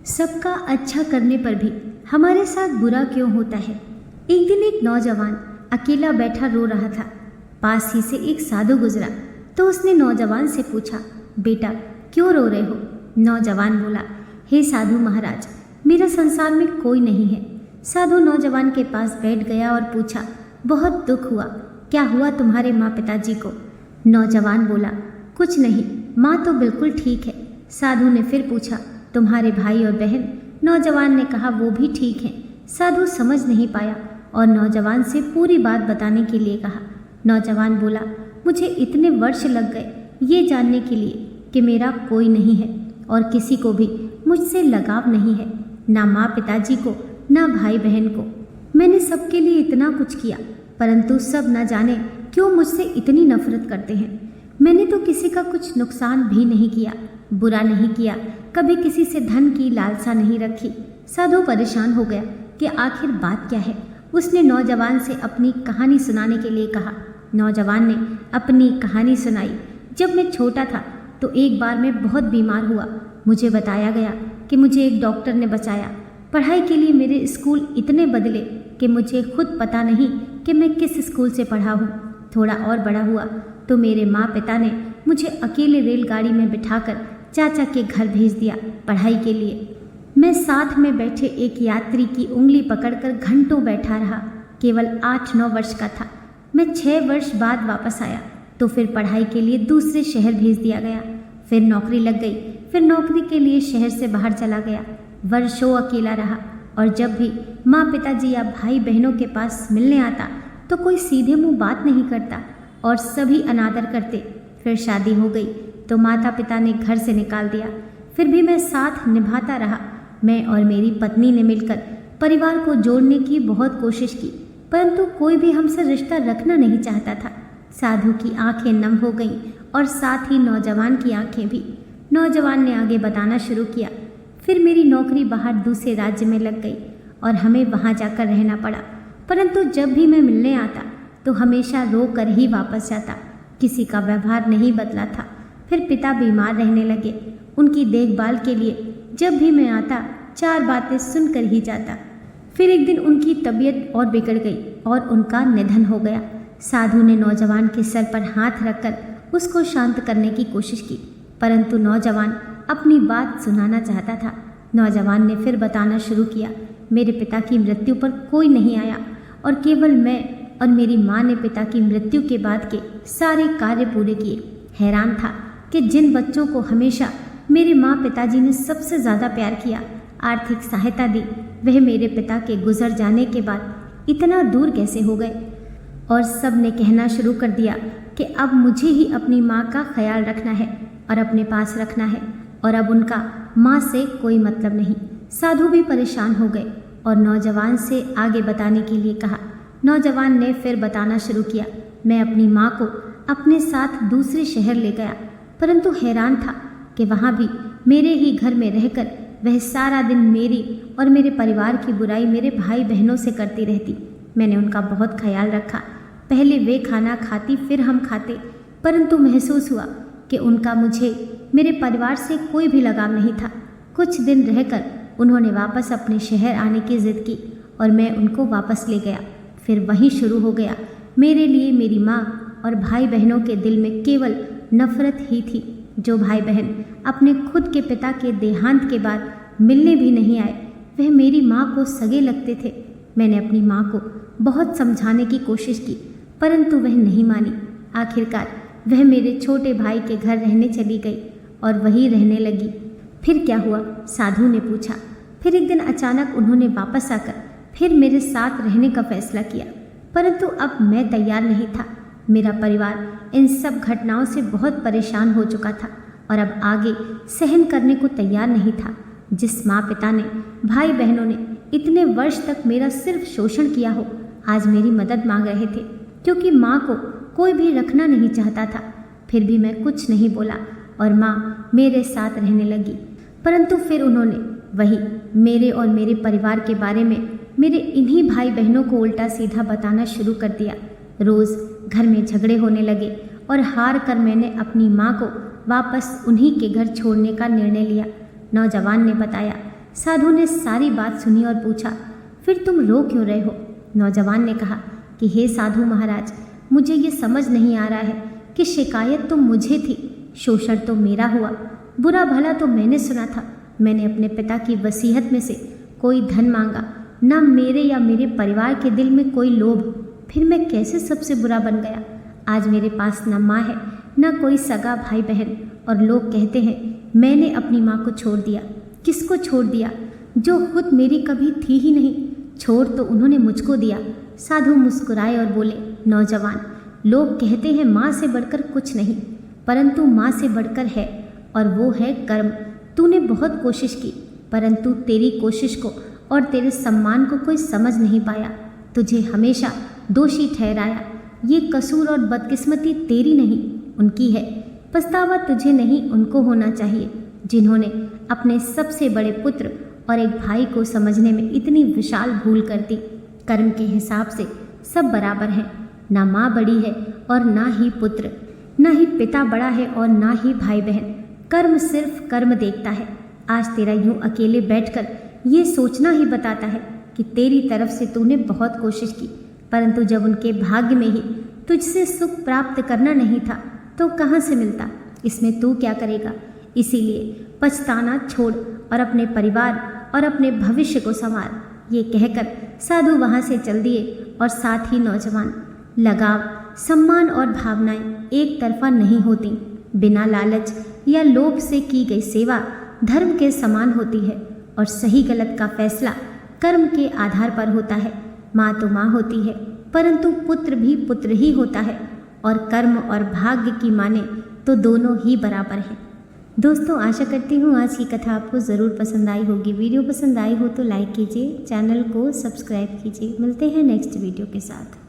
सबका अच्छा करने पर भी हमारे साथ बुरा क्यों होता है। एक दिन एक नौजवान अकेला बैठा रो रहा था। पास ही से एक साधु गुजरा तो उसने नौजवान से पूछा, बेटा क्यों रो रहे हो। नौजवान बोला, हे साधु महाराज, मेरा संसार में कोई नहीं है। साधु नौजवान के पास बैठ गया और पूछा, बहुत दुख हुआ, क्या हुआ तुम्हारे माँ पिताजी को। नौजवान बोला, कुछ नहीं, माँ तो बिल्कुल ठीक है। साधु ने फिर पूछा, तुम्हारे भाई और बहन। नौजवान ने कहा, वो भी ठीक हैं। साधु समझ नहीं पाया और नौजवान से पूरी बात बताने के लिए कहा। नौजवान बोला, मुझे इतने वर्ष लग गए ये जानने के लिए कि मेरा कोई नहीं है और किसी को भी मुझसे लगाव नहीं है, ना माँ पिताजी को ना भाई बहन को। मैंने सबके लिए इतना कुछ किया, परंतु सब न जाने क्यों मुझसे इतनी नफरत करते हैं। मैंने तो किसी का कुछ नुकसान भी नहीं किया, बुरा नहीं किया, कभी किसी से धन की लालसा नहीं रखी। साधु परेशान हो गया कि आखिर बात क्या है। उसने नौजवान से अपनी कहानी सुनाने के लिए कहा। नौजवान ने अपनी कहानी सुनाई। जब मैं छोटा था तो एक बार मैं बहुत बीमार हुआ। मुझे बताया गया कि मुझे एक डॉक्टर ने बचाया। पढ़ाई के लिए मेरे स्कूल इतने बदले कि मुझे खुद पता नहीं कि मैं किस स्कूल से पढ़ा हूँ। थोड़ा और बड़ा हुआ तो मेरे माँ पिता ने मुझे अकेले रेलगाड़ी में बिठाकर चाचा के घर भेज दिया पढ़ाई के लिए। मैं साथ में बैठे एक यात्री की उंगली पकड़कर घंटों बैठा रहा। केवल 8-9 वर्ष का था। मैं 6 वर्ष बाद वापस आया तो फिर पढ़ाई के लिए दूसरे शहर भेज दिया गया। फिर नौकरी लग गई। फिर नौकरी के लिए शहर से बाहर चला गया। वर्षों अकेला रहा और जब भी माँ पिताजी या भाई बहनों के पास मिलने आता तो कोई सीधे मुंह बात नहीं करता और सभी अनादर करते। फिर शादी हो गई तो माता पिता ने घर से निकाल दिया। फिर भी मैं साथ निभाता रहा। मैं और मेरी पत्नी ने मिलकर परिवार को जोड़ने की बहुत कोशिश की, परंतु कोई भी हमसे रिश्ता रखना नहीं चाहता था। साधु की आंखें नम हो गईं और साथ ही नौजवान की आंखें भी। नौजवान ने आगे बताना शुरू किया। फिर मेरी नौकरी बाहर दूसरे राज्य में लग गई और हमें वहाँ जाकर रहना पड़ा, परंतु जब भी मैं मिलने आता तो हमेशा रो कर ही वापस जाता। किसी का व्यवहार नहीं बदला था। फिर पिता बीमार रहने लगे। उनकी देखभाल के लिए जब भी मैं आता 4 बातें सुनकर ही जाता। फिर एक दिन उनकी तबीयत और बिगड़ गई और उनका निधन हो गया। साधु ने नौजवान के सर पर हाथ रखकर उसको शांत करने की कोशिश की, परंतु नौजवान अपनी बात सुनाना चाहता था। नौजवान ने फिर बताना शुरू किया। मेरे पिता की मृत्यु पर कोई नहीं आया और केवल मैं और मेरी माँ ने पिता की मृत्यु के बाद के सारे कार्य पूरे किए। हैरान था कि जिन बच्चों को हमेशा मेरे माँ पिताजी ने सबसे ज़्यादा प्यार किया, आर्थिक सहायता दी, वह मेरे पिता के गुजर जाने के बाद इतना दूर कैसे हो गए। और सब ने कहना शुरू कर दिया कि अब मुझे ही अपनी माँ का ख्याल रखना है और अपने पास रखना है और अब उनका माँ से कोई मतलब नहीं। साधु भी परेशान हो गए और नौजवान से आगे बताने के लिए कहा। नौजवान ने फिर बताना शुरू किया। मैं अपनी माँ को अपने साथ दूसरे शहर ले गया, परंतु हैरान था कि वहाँ भी मेरे ही घर में रहकर वह सारा दिन मेरी और मेरे परिवार की बुराई मेरे भाई बहनों से करती रहती। मैंने उनका बहुत ख्याल रखा। पहले वे खाना खाती फिर हम खाते, परंतु महसूस हुआ कि उनका मुझे मेरे परिवार से कोई भी लगाव नहीं था। कुछ दिन रहकर उन्होंने वापस अपने शहर आने की जिद की और मैं उनको वापस ले गया। फिर वहीं शुरू हो गया। मेरे लिए मेरी माँ और भाई बहनों के दिल में केवल नफरत ही थी। जो भाई बहन अपने खुद के पिता के देहांत के बाद मिलने भी नहीं आए, वह मेरी माँ को सगे लगते थे। मैंने अपनी माँ को बहुत समझाने की कोशिश की, परंतु वह नहीं मानी। आखिरकार वह मेरे छोटे भाई के घर रहने चली गई और वहीं रहने लगी। फिर क्या हुआ? साधु ने पूछा। फिर एक दिन अचानक उन्होंने वापस आकर फिर मेरे साथ रहने का फैसला किया, परंतु अब मैं तैयार नहीं था। मेरा परिवार इन सब घटनाओं से बहुत परेशान हो चुका था और अब आगे सहन करने को तैयार नहीं था। जिस माँ पिता ने, भाई बहनों ने इतने वर्ष तक मेरा सिर्फ शोषण किया हो, आज मेरी मदद मांग रहे थे, क्योंकि माँ को कोई भी रखना नहीं चाहता था। फिर भी मैं कुछ नहीं बोला और माँ मेरे साथ रहने लगी, परंतु फिर उन्होंने वही मेरे और मेरे परिवार के बारे में मेरे इन्हीं भाई बहनों को उल्टा सीधा बताना शुरू कर दिया। रोज़ घर में झगड़े होने लगे और हार कर मैंने अपनी माँ को वापस उन्हीं के घर छोड़ने का निर्णय लिया। नौजवान ने बताया। साधु ने सारी बात सुनी और पूछा, फिर तुम रो क्यों रहे हो? नौजवान ने कहा कि हे साधु महाराज, मुझे ये समझ नहीं आ रहा है कि शिकायत तो मुझे थी, शोषण तो मेरा हुआ, बुरा भला तो मैंने सुना था। मैंने अपने पिता की वसीयत में से कोई धन मांगा, ना मेरे या मेरे परिवार के दिल में कोई लोभ, फिर मैं कैसे सबसे बुरा बन गया? आज मेरे पास न माँ है, न कोई सगा भाई बहन, और लोग कहते हैं मैंने अपनी माँ को छोड़ दिया। किसको छोड़ दिया? जो खुद मेरी कभी थी ही नहीं। छोड़ तो उन्होंने मुझको दिया। साधु मुस्कुराए और बोले, नौजवान, लोग कहते हैं माँ से बढ़कर कुछ नहीं, परंतु माँ से बढ़कर है, और वो है कर्म। तूने बहुत कोशिश की, परंतु तेरी कोशिश को और तेरे सम्मान को कोई समझ नहीं पाया। तुझे हमेशा दोषी ठहराया। ये कसूर और बदकिस्मती तेरी नहीं, उनकी है। पछतावा तुझे नहीं, उनको होना चाहिए, जिन्होंने अपने सबसे बड़े पुत्र और एक भाई को समझने में इतनी विशाल भूल कर दी। कर्म के हिसाब से सब बराबर हैं, ना माँ बड़ी है और ना ही पुत्र, ना ही पिता बड़ा है और ना ही भाई बहन। कर्म सिर्फ कर्म देखता है। आज तेरा यूं अकेले बैठकर ये सोचना ही बताता है कि तेरी तरफ से तूने बहुत कोशिश की, परंतु जब उनके भाग्य में ही तुझसे सुख प्राप्त करना नहीं था तो कहाँ से मिलता? इसमें तू क्या करेगा? इसीलिए पछताना छोड़ और अपने परिवार और अपने भविष्य को संवार। ये कहकर साधु वहाँ से चल दिए और साथ ही नौजवान। लगाव, सम्मान और भावनाएं एक तरफा नहीं होती। बिना लालच या लोभ से की गई सेवा धर्म के समान होती है, और सही गलत का फैसला कर्म के आधार पर होता है। माँ तो माँ होती है, परंतु पुत्र भी पुत्र ही होता है, और कर्म और भाग्य की माने तो दोनों ही बराबर हैं। दोस्तों, आशा करती हूँ आज की कथा आपको ज़रूर पसंद आई होगी। वीडियो पसंद आई हो तो लाइक कीजिए, चैनल को सब्सक्राइब कीजिए। मिलते हैं नेक्स्ट वीडियो के साथ।